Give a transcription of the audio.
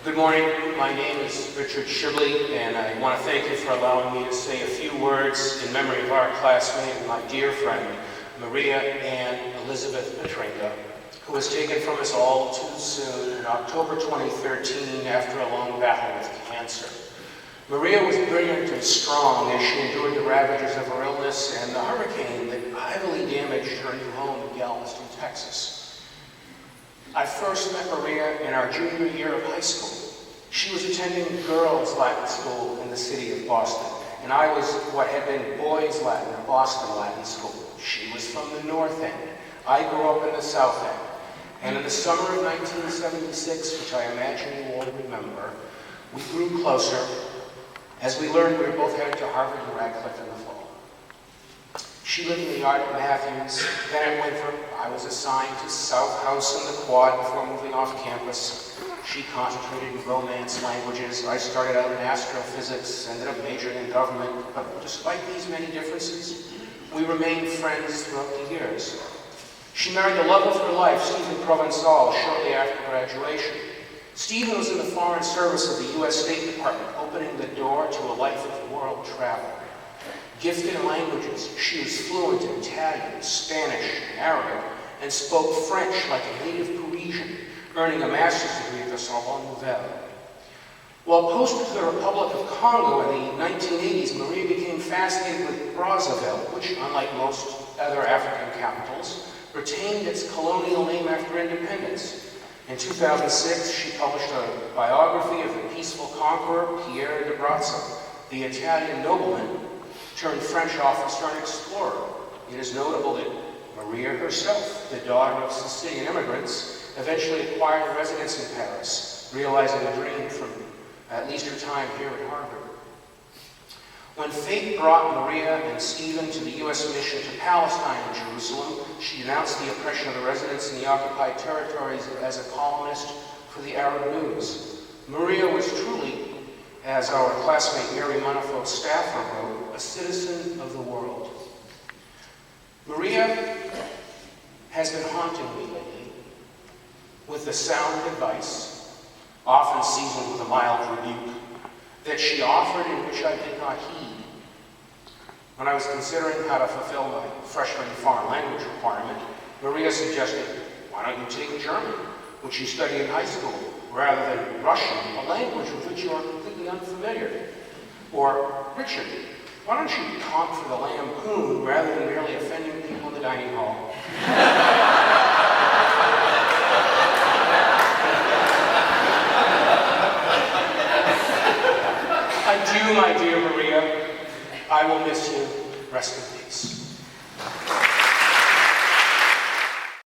Good morning. My name is Richard Shibley, and I want to thank you for allowing me to say a few words in memory of our classmate and my dear friend, Maria Ann Elizabeth Petringa, who was taken from us all too soon in October 2013 after a long battle with cancer. Maria was brilliant and strong as she endured the ravages of her illness and the hurricane that heavily damaged her new home in Galveston, Texas. I first met Maria in our junior year of high school. She was attending girls' Latin school in the city of Boston, and I was what had been boys' Latin or Boston Latin school. She was from the North End. I grew up in the South End. And in the summer of 1976, which I imagine you all remember, we grew closer as we learned we were both headed to Harvard and Radcliffe in the fall. She lived in the Art at Matthews, then at Winthrop. I was assigned to South House in the Quad before moving off campus. She concentrated in Romance languages. I started out in astrophysics, ended up majoring in government, but despite these many differences, we remained friends throughout the years. She married the love of her life, Stephen Provençal, shortly after graduation. Stephen was in the Foreign Service of the U.S. State Department, opening the door to a life of world travel. Gifted in languages, she was fluent in Italian, Spanish, and Arabic, and spoke French like a native Parisian, earning a master's degree at the Sorbonne Nouvelle. While posted to the Republic of Congo in the 1980s, Maria became fascinated with Brazzaville, which, unlike most other African capitals, retained its colonial name after independence. In 2006, she published a biography of the peaceful conqueror Pierre de Brazza, the Italian nobleman turned French officer and explorer. It is notable that Maria herself, the daughter of Sicilian immigrants, eventually acquired a residence in Paris, realizing a dream from at least her time here at Harvard. When fate brought Maria and Stephen to the U.S. mission to Palestine and Jerusalem, she denounced the oppression of the residents in the occupied territories as a columnist for the Arab News. Maria was truly, as our classmate Mary Manifold Stafford wrote, a citizen of the world. Maria has been haunting me lately with the sound advice, often seasoned with a mild rebuke, that she offered in which I did not heed. When I was considering how to fulfill my freshman foreign language requirement, Maria suggested, why don't you take German, which you study in high school, rather than Russian, a language with which you are completely unfamiliar? Or, Richard, why don't you comp for the lampoon rather than merely offending people in the dining hall? Adieu, my dear Maria. I will miss you. Rest in peace.